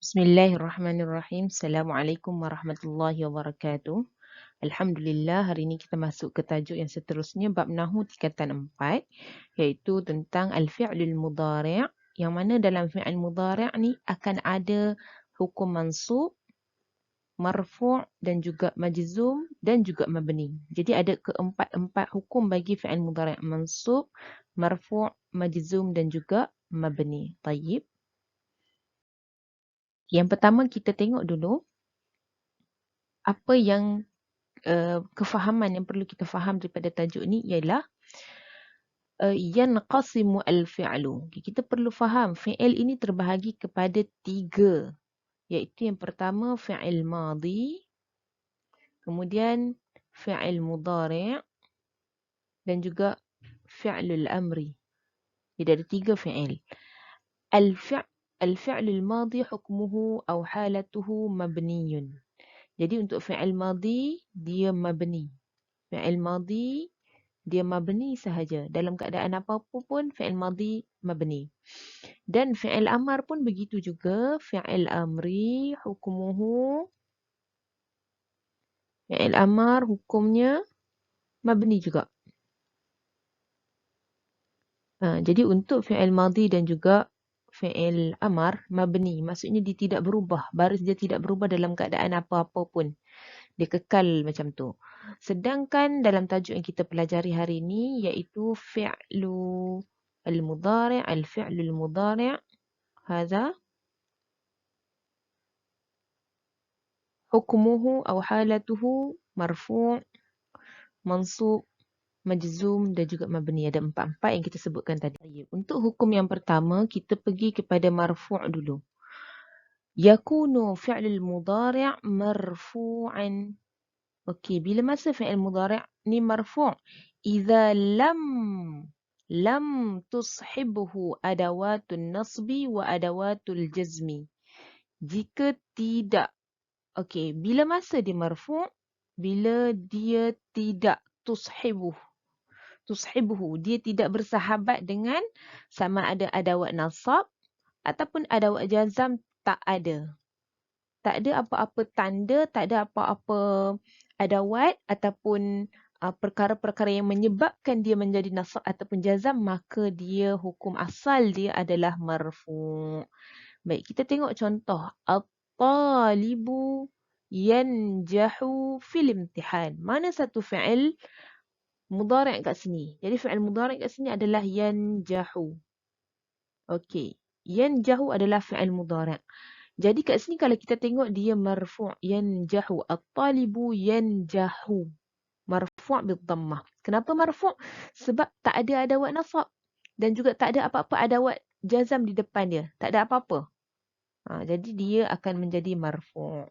Bismillahirrahmanirrahim. Assalamualaikum warahmatullahi wabarakatuh. Alhamdulillah, hari ini kita masuk ke tajuk yang seterusnya, bab Nahu tingkatan 4, iaitu tentang al-fi'lul mudhari', yang mana dalam fi'il mudhari' ni akan ada hukum mansub, marfu' dan juga majzum dan juga mabni. Jadi ada keempat-empat hukum bagi fi'il mudhari', mansub, marfu', majzum dan juga mabni. Tayyib. Yang pertama kita tengok dulu apa yang kefahaman yang perlu kita faham daripada tajuk ni ialah yanqasimu al-fi'lu. Kita perlu faham fi'il ini terbahagi kepada 3, iaitu yang pertama fi'il madhi, kemudian fi'il mudhari' dan juga fi'lul amri. Jadi ada 3 fi'il. Al-fi'lul madhi hukmuhu aw halatuhu mabniyun. Jadi untuk fi'il madhi dia mabni. Fi'il madhi dia mabni sahaja. Dalam keadaan apa-apa pun fi'il madhi mabni. Dan fi'il amar pun begitu juga. Fi'il amri hukmuhu. Fi'il amar hukumnya mabni juga. Jadi untuk fi'il madhi dan juga fi'il amar mabni. Maksudnya dia tidak berubah. Baris dia tidak berubah dalam keadaan apa-apa pun. Dia kekal macam tu. Sedangkan dalam tajuk yang kita pelajari hari ini iaitu fi'lu al-mudhari', al-fi'lu al-mudhari' hadha hukmuhu aw halatuhu marfu', mansub, majzum dan juga mabni. Ada 4 yang kita sebutkan tadi. Untuk hukum yang pertama kita pergi kepada marfu' dulu. Yakunu fi'lul mudhari' marfu'an. Okey, bila masa fi'il mudhari' ni marfu'? Idza lam tushibhu adawatun nasbi wa adawatul jazmi. Jika tidak. Okey, bila masa dia marfu'? Bila dia tidak tushibhu. Dia tidak bersahabat dengan sama ada adawat nasab ataupun adawat jazam, tak ada. Tak ada apa-apa tanda, tak ada apa-apa adawat ataupun perkara-perkara yang menyebabkan dia menjadi nasab ataupun jazam, maka dia hukum asal dia adalah marfu'. Baik, kita tengok contoh. At-talibu yanjahu fil imtihan. Mana satu fi'il mudhari' kat sini? Jadi fi'il mudhari' kat sini adalah yanjahu. Okey, yanjahu adalah fi'il mudhari'. Jadi kat sini kalau kita tengok dia marfu' yanjahu. At-talibu yanjahu. Marfu' bidhammah. Kenapa marfu'? Sebab tak ada adawat nasab. Dan juga tak ada apa-apa adawat jazam di depan dia. Tak ada apa-apa. Jadi dia akan menjadi marfu'.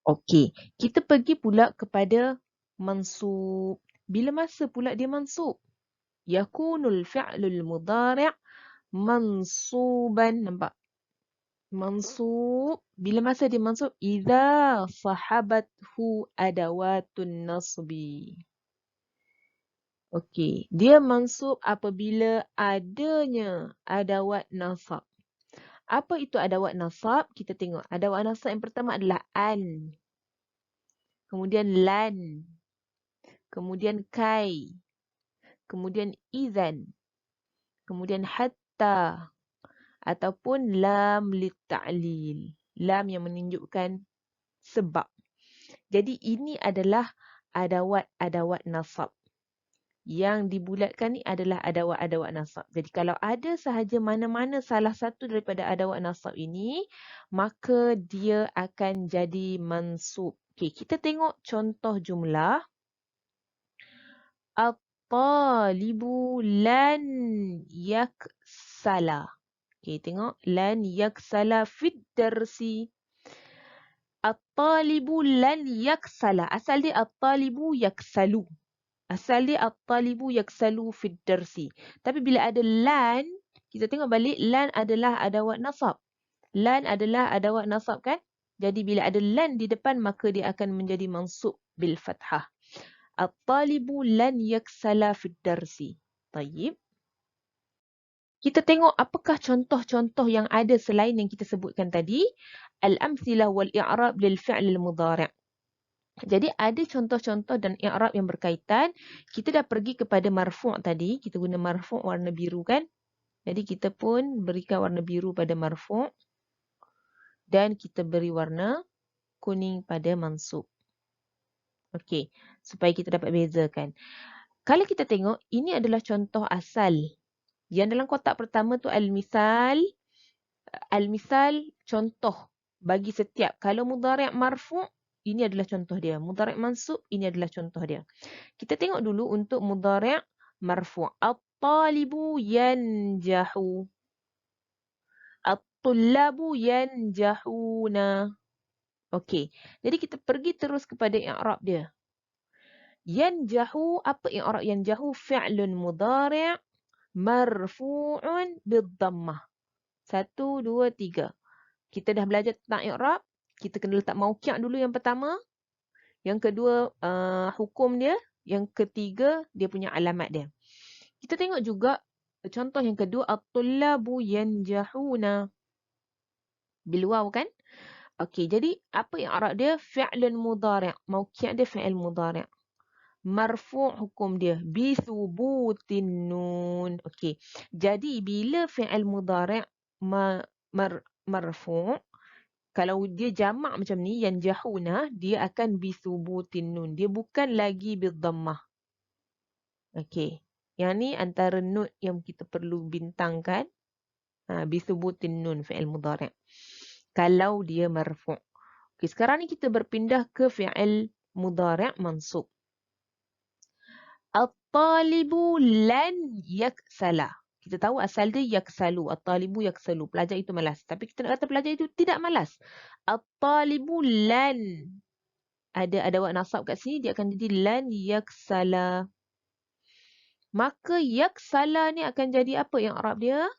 Okey. Kita pergi pula kepada mansub. Bila masa pula dia mansub? Yakunul fi'lul mudhari' mansuban. Nampak? Mansub. Bila masa dia mansub? Idza sahabathu adawatun nasbi. Okey. Dia mansub apabila adanya adawat nasab. Apa itu adawat nasab? Kita tengok. Adawat nasab yang pertama adalah an. Kemudian lan. Kemudian kai. Kemudian izan. Kemudian hatta. Ataupun lam litta'lil. Lam yang menunjukkan sebab. Jadi ini adalah adawat-adawat nasab. Yang dibulatkan ni adalah adawat-adawat nasab. Jadi kalau ada sahaja mana-mana salah satu daripada adawat nasab ini, maka dia akan jadi mansub. Okey, kita tengok contoh jumlah. At-talibu lan yaksala. Okey, tengok. Lan yaksala fid darsi. At-talibu lan yaksala. Asal dia at-talibu yaksalu. Asal dia at-talibu yaksalu fid darsi. Tapi bila ada lan, kita tengok balik, lan adalah adawat nasab. Lan adalah adawat nasab kan? Jadi bila ada lan di depan, maka dia akan menjadi mansub bil fathah. At-talibu lan yaksala fid darsi. Tayyib. Kita tengok apakah contoh-contoh yang ada selain yang kita sebutkan tadi. Al-amthilah wal i'rab lil fi'l al-mudhari'. Jadi ada contoh-contoh dan i'rab yang berkaitan. Kita dah pergi kepada marfu' tadi. Kita guna marfu' warna biru kan. Jadi kita pun berikan warna biru pada marfu' dan kita beri warna kuning pada mansub. Okey, supaya kita dapat bezakan. Kalau kita tengok, ini adalah contoh asal. Yang dalam kotak pertama tu al-misal. Al-misal contoh bagi setiap. Kalau mudhari' marfu', ini adalah contoh dia. Mudhari' mansub, ini adalah contoh dia. Kita tengok dulu untuk mudhari' marfu'. At-talibu yanjahu. At-tullabu yanjahuna. Okey. Jadi kita pergi terus kepada i'rab dia. Yanjahu, apa i'rab yanjahu? Fi'lun mudhari' marfu'un bid-dhammah. 1, 2, 3. Kita dah belajar tentang i'rab. Kita kena letak mauqi' dulu yang pertama. Yang kedua, hukum dia. Yang ketiga, dia punya alamat dia. Kita tengok juga contoh yang kedua. At-tullabu yanjahuna. Bil waw kan? Okey, jadi apa i'rab dia? Fi'lun mudhari'. Mauqi' dia fi'il mudhari'. Marfu' hukum dia bi thubutin nun. Okey. Jadi bila fi'il mudhari' marfu', kalau dia jamak macam ni yang jahuna, dia akan bi thubutin nun. Dia bukan lagi bi dhammah. Okey. Yang ni antara note yang kita perlu bintangkan. Bi thubutin nun fi'il mudhari'. Kalau dia marfu'. Okey, sekarang ni kita berpindah ke fi'il mudhari' mansub. At-talibu lan yaksala. Kita tahu asal dia yaksalu. At-talibu yaksalu. Pelajar itu malas. Tapi kita nak kata pelajar itu tidak malas. At-talibu lan. Ada adawat nasab kat sini. Dia akan jadi lan yaksala. Maka yaksala ni akan jadi apa yang Arab dia?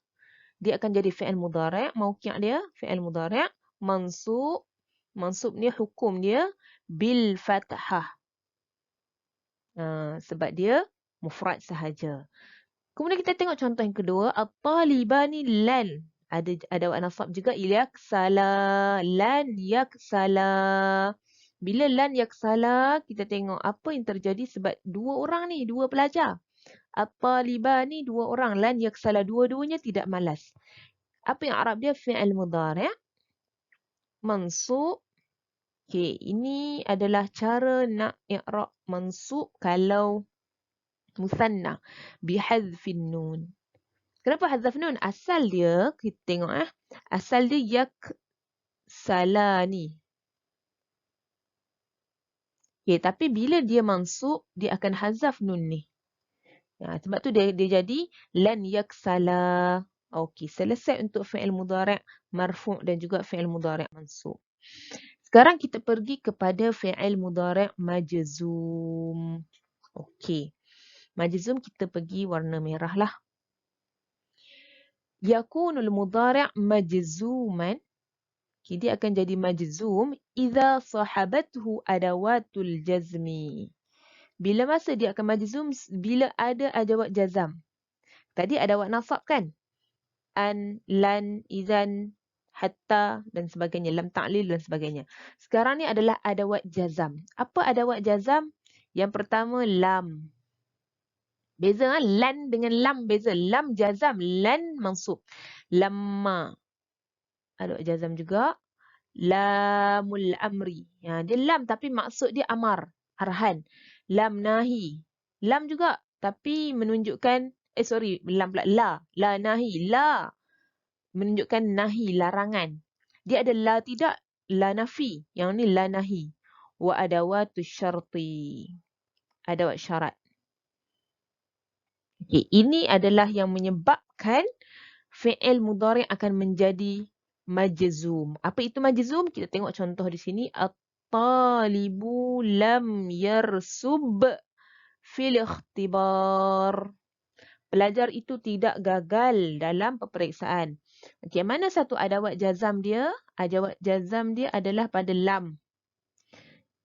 Dia akan jadi fi'il mudhari'. Mauqi' dia fi'il mudhari'. Mansub. Mansub ni hukum dia bil fathah. Sebab dia mufrad sahaja. Kemudian kita tengok contoh yang kedua. At-talibani lan. Ada adawat nasab juga. Yaksala. Lan yaksala. Bila lan yaksala, kita tengok apa yang terjadi sebab dua orang ni, dua pelajar. At-talibani, dua orang. Lan yaksala. Dua-duanya tidak malas. Apa yang Arab dia? Fi'il mudhari'. Mansub. Okay, ini adalah cara nak i'rab mansub kalau musanna bihadzfin nun. Kenapa hadzaf nun? Asal dia, kita tengok asal dia yaksalani. Okay, tapi bila dia mansub, dia akan hazaf nun ni. Sebab tu dia jadi lan yaksala. Okey, selesai untuk fi'il mudhari' marfu' dan juga fi'il mudhari' mansub. Sekarang kita pergi kepada fi'il mudhari' majzum. Okey. Majzum kita pergi warna merah lah. Yakunul mudhari' majzuman. Okay, dia akan jadi majzum idza sahabathu adawatul jazmi. Bila masa dia akan majzum? Bila ada adawat jazam. Tadi adawat nasab kan? An, lan, izan, hatta dan sebagainya. Lam ta'lil dan sebagainya. Sekarang ni adalah adawat jazam. Apa adawat jazam? Yang pertama lam. Beza lan dengan lam beza. Lam jazam, lan mansub. Lamma. Adawat jazam juga. Lamul amri. Dia lam tapi maksud dia amar. Arhan. Lam nahi. Lam juga tapi menunjukkan lam pula la. La nahi. La menunjukkan nahi, larangan. Dia ada la tidak, la nafi. Yang ni la nahi. Wa adawatu syarti. Adawat syarat. Okay, ini adalah yang menyebabkan fi'il mudhari' akan menjadi majzum. Apa itu majzum? Kita tengok contoh di sini. At-talibu lam yarsub fil ikhtibar. Pelajar itu tidak gagal dalam peperiksaan. Okey, mana satu adawat jazam dia? Adawat jazam dia adalah pada lam.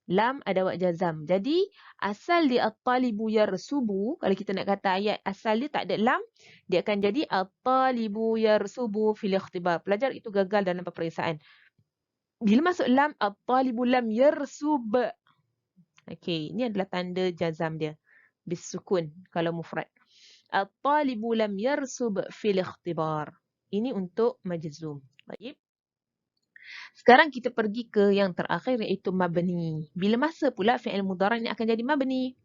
Lam ada wak jazam. Jadi, asal dia at-talibu yarsubu. Kalau kita nak kata ayat asal dia tak ada lam, dia akan jadi at-talibu yarsubu fil ikhtibar. Pelajar itu gagal dalam peperiksaan. Bila masuk lam, at-talibu lam yarsub. Okey, ini adalah tanda jazam dia. Bisukun kalau mufrad. At-talibu lam yarsub fil ikhtibar. Ini untuk majzum. Baik. Sekarang kita pergi ke yang terakhir iaitu mabni. Bila masa pula fi'il mudhari' ni akan jadi mabni?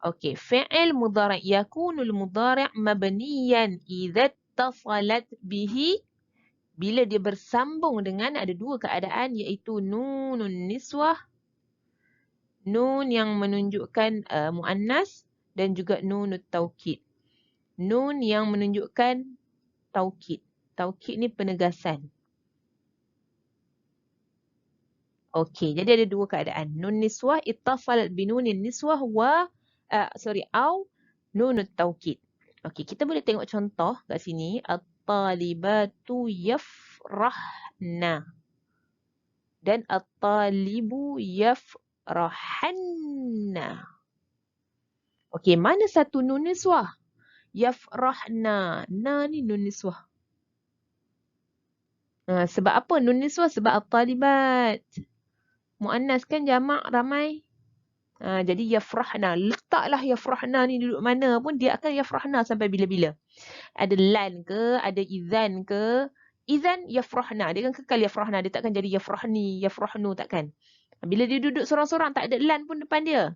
Okey, fi'il mudhari' yakunul mudhari' mabniyan idza ittasalat bihi bila dia bersambung dengan ada dua keadaan iaitu nunun niswah, nun yang menunjukkan muannas dan juga nunut taukid. Nun yang menunjukkan taukid. Taukid ni penegasan. Okey, jadi ada dua keadaan. Nun niswah ittasalat binunin niswah au nunut taukid. Okey, kita boleh tengok contoh kat sini. At-talibatu yafrahna. Dan at-talibu yafrahanna. Okey, mana satu nun niswah? Yafrahna. Na ni nun niswah. Sebab apa nun niswah? Sebab at-talibat. Muannas kan jamak ramai. Jadi yafrahna. Letaklah yafrahna ni duduk mana pun dia akan yafrahna sampai bila-bila. Ada lan ke, ada izan ke. Izan yafrahna. Dia kan kekal yafrahna. Dia takkan jadi yafrahni, yafrahnu takkan. Bila dia duduk sorang-sorang tak ada lan pun depan dia.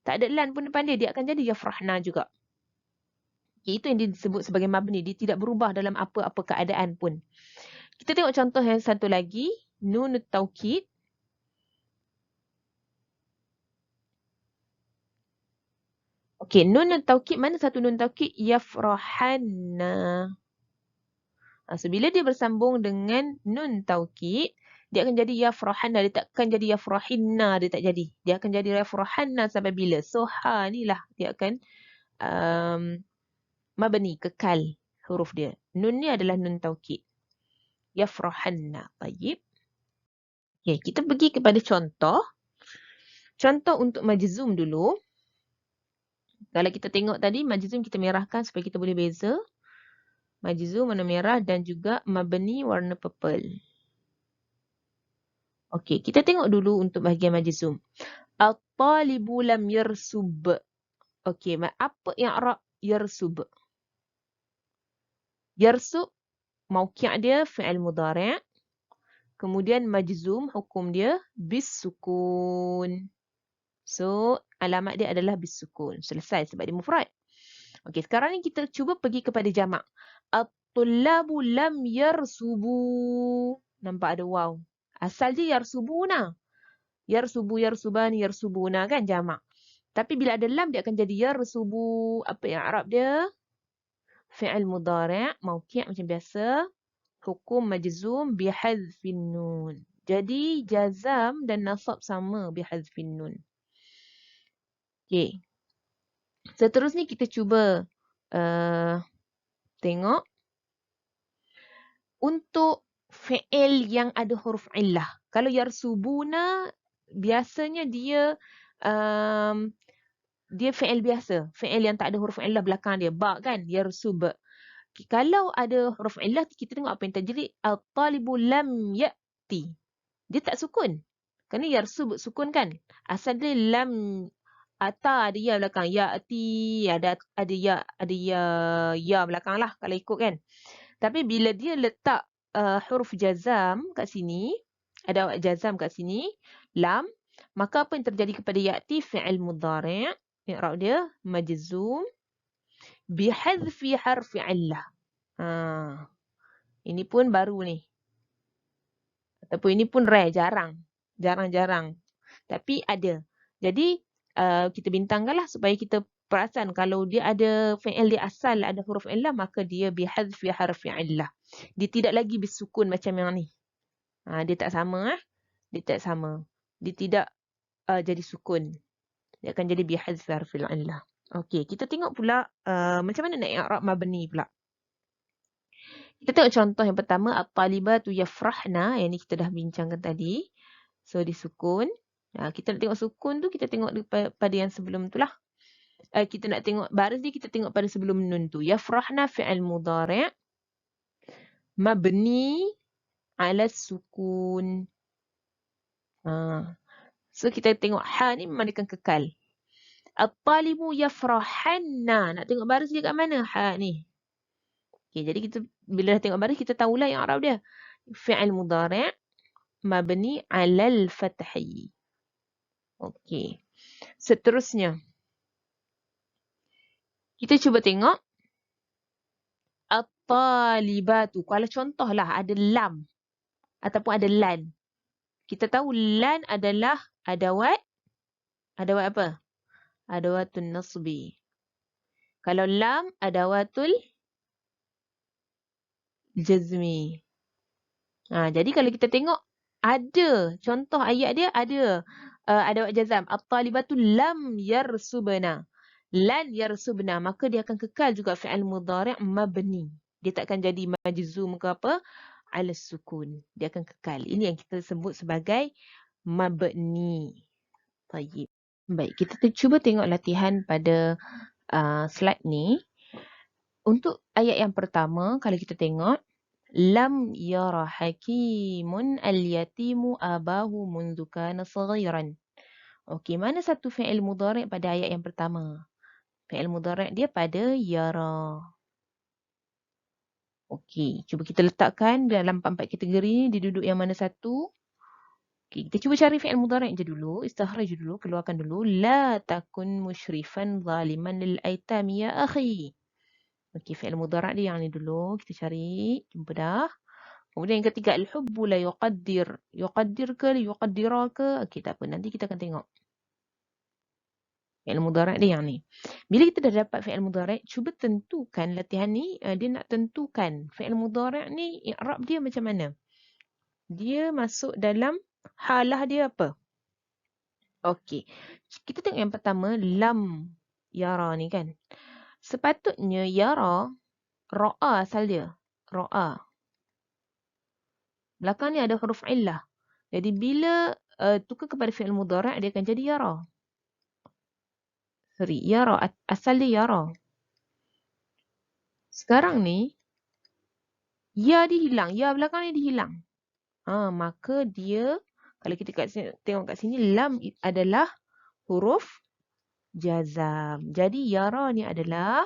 Tak ada lan pun depan dia. Dia akan jadi yafrahna juga. Itu yang disebut sebagai mabni. Dia tidak berubah dalam apa-apa keadaan pun. Kita tengok contoh yang satu lagi. Nunut taukid. Okey, nun taukid, mana satu nun taukid? Yafrahanna. So, bila dia bersambung dengan nun taukid, dia akan jadi yafrahanna. Dia takkan jadi yafrahinna. Dia tak jadi. Dia akan jadi yafrahanna sampai bila? So, ha ni lah dia akan mabni, kekal huruf dia. Nun ni adalah nun taukid. Yafrahanna. Baik. Okay, kita pergi kepada contoh. Contoh untuk majzum dulu. Kalau kita tengok tadi, majzum kita merahkan supaya kita boleh beza. Majzum warna merah dan juga mabni warna purple. Okey, kita tengok dulu untuk bahagian majzum. At-talibu lam yarsub. Okey, apa i'rab yarsub? Yarsub, mauqi' dia fi'il mudhari'. Kemudian majzum, hukum dia bisukun. So, alamat dia adalah bisukun. Selesai sebab dia mufrad. Okey, sekarang ni kita cuba pergi kepada jamak. At-tullabu lam yarsubu. Nampak ada waw. Asal dia yarsubuna. Yarsubu, yarsubani, yarsubuna kan jamak. Tapi bila ada lam dia akan jadi yarsubu. Apa yang Arab dia? Fi'il mudhari' mauqi' macam biasa. Hukum majzum bihadzfin nun. Jadi jazam dan nasab sama bihadzfin nun. Okey. Seterusnya kita cuba tengok untuk fi'il yang ada huruf illah. Kalau yarsubuna biasanya dia dia fi'il biasa, fi'il yang tak ada huruf illah belakang dia, ba kan, yarsub. Kalau ada huruf illah kita tengok apa yang terjadi. At-talibu lam ya'ti. Dia tak sukun. Kerana yarsub sukun kan. Asal dia lam ata ada ya belakang, ya'ti ada ya belakang lah kalau ikut kan. Tapi bila dia letak huruf jazam kat sini, ada awak jazam kat sini, lam, maka apa yang terjadi kepada ya'ti? Fi'il mudhari', i'rab dia majzum bihadzfi harfi illah. Ini pun baru ni. Ataupun ini pun rare, jarang. Jarang-jarang. Tapi ada. Jadi kita bintangkanlah supaya kita perasan kalau dia ada fi'il dia asal ada huruf illah maka dia bihadzfi harfi illah. Dia tidak lagi bisukun macam yang ni. Dia tak sama Dia tak sama. Dia tidak jadi sukun. Dia akan jadi bihadzfi harfi illah. Okey, kita tengok pula macam mana nak i'rab mabni pula. Kita tengok contoh yang pertama, at-talibatu yafrahna. Yang ni kita dah bincangkan tadi. So, disukun. Kita nak tengok sukun tu, kita tengok pada yang sebelum tu lah. Kita nak tengok baris dia, kita tengok pada sebelum nun tu. Yafrahna fi'il mudhari' mabni ala sukun. So kita tengok ha ni memang dia akan kekal. At-talibu yafrahanna. Nak tengok baris dia kat mana? Ha ni. Okay, jadi kita bila dah tengok baris, kita tahulah yang Arab dia. Fi'il mudhari' mabni alal fathi. Okey. Seterusnya. Kita cuba tengok. At-talibatu. Kalau contohlah ada lam. Ataupun ada lan. Kita tahu lan adalah adawat. Adawat apa? Adawatun nasbi. Kalau lam, adawatul jazmi. Jadi kalau kita tengok, ada contoh ayat dia ada adawat jazam. At-talibatu lam yarsubna. Lan yarsubna. Maka dia akan kekal juga fi'al mudhari' mabni. Dia tak akan jadi majzum ke apa. Ala sukun. Dia akan kekal. Ini yang kita sebut sebagai mabni. Tayyib. Baik, kita cuba tengok latihan pada slide ni. Untuk ayat yang pertama, kalau kita tengok, lam yara hakimun al-yatimu abahu mundu kana saghiran. Okey, mana satu fi'il mudhari' pada ayat yang pertama? Fi'il mudhari' dia pada yara. Okey, cuba kita letakkan dalam 4 kategori ni, dia duduk yang mana satu? Okay, kita cuba cari fi'il mudhari' je dulu. Istakhraj dulu, keluarkan dulu. La takun musyrifan zaliman lil aitami ya akhi. Okey, fi'il mudhari' dia yang ni dulu. Kita cari. Jumpa dah. Kemudian yang ketiga, al-hubbu la yuqaddir. Yuqaddir ke, yuqaddira ke? Okey, tak apa. Nanti kita akan tengok. Fi'il mudhari' dia yang ni. Bila kita dah dapat fi'il mudhari', cuba tentukan latihan ni. Dia nak tentukan fi'il mudhari' ni, i'rab dia macam mana? Dia masuk dalam halah dia apa? Okey. Kita tengok yang pertama, lam yara ni kan. Sepatutnya yara, ra'a asal dia. Ra'a. Belakang ni ada huruf illah. Jadi bila tukar kepada fi'il mudhari' dia akan jadi yara. Sorry, yara. Asal dia yara. Sekarang ni, ya dihilang. Ya belakang ni dihilang. Maka dia, kalau kita tengok kat sini, lam adalah huruf jazam. Jadi yara ni adalah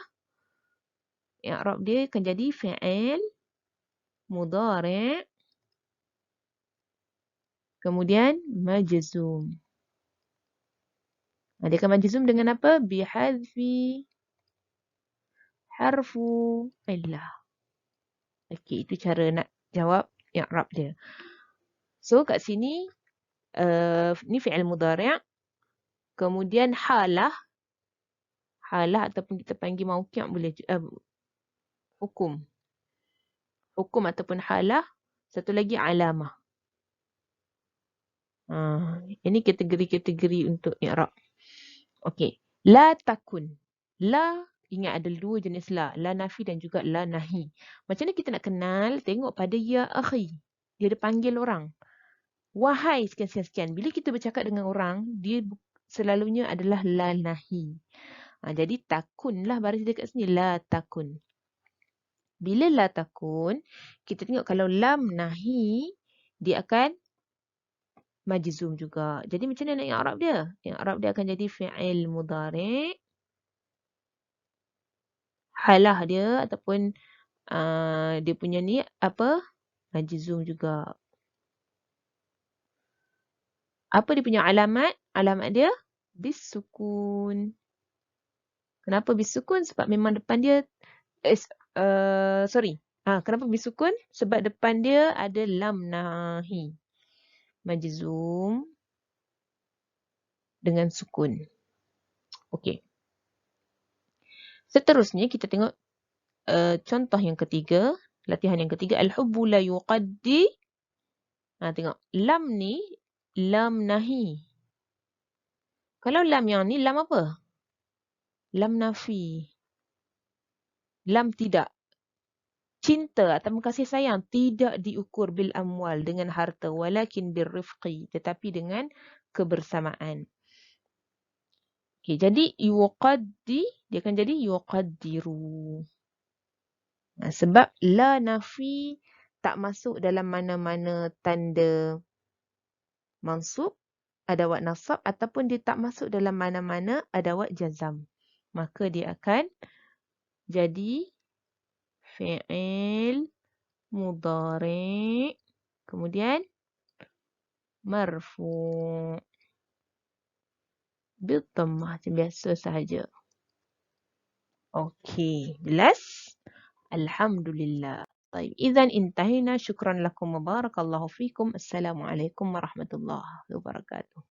i'rab dia akan jadi fi'il mudhari' kemudian majzum. Dia akan majzum dengan apa? Bihadfi harfu illah. Okey, itu cara nak jawab i'rab dia. So kat sini ni fi'il mudhari'. Kemudian halah ataupun kita panggil mauqi' boleh hukum. Hukum ataupun halah. Satu lagi alamah. Ini kategori-kategori untuk i'rab. Okey. La takun. La, ingat ada 2 jenis la. La nafi dan juga la nahi. Macam mana kita nak kenal? Tengok pada ya akhi. Dia ada panggil orang. Wahai sekian-sekian. Bila kita bercakap dengan orang, dia selalunya adalah la nahi. Jadi takunlah baris dia kat sini. La takun. Bila la takun, kita tengok kalau lam nahi, dia akan majzum juga. Jadi macam mana nak i'rab dia? I'rab dia akan jadi fi'il mudhari'. Halah dia ataupun dia punya ni apa? Majzum juga. Apa dia punya alamat? Alamat dia bisukun. Kenapa bisukun? Sebab memang depan dia kenapa bisukun? Sebab depan dia ada lam nahi. Majzum dengan sukun. Okey. Seterusnya kita tengok contoh yang ketiga. Latihan yang ketiga. Al-hubbu la yuqaddi. Tengok. Lam ni, lam nahi. Kalau lam yang ni, lam apa? Lam nafi. Lam tidak. cinta atau kasih sayang tidak diukur bil amwal dengan harta, walakin bil rifqi, tetapi dengan kebersamaan. Okay, jadi yuqaddi dia akan jadi yuqaddiru. Sebab la nafi tak masuk dalam mana-mana tanda mansub, adawat nasab, ataupun dia tak masuk dalam mana-mana adawat jazam. Maka dia akan jadi fi'il mudhari' kemudian marfu' bil dhammah macam biasa sahaja. Okey, jelas? Alhamdulillah. طيب إذا انتهينا. شكرا لكم وبارك الله فيكم. السلام عليكم ورحمة الله وبركاته.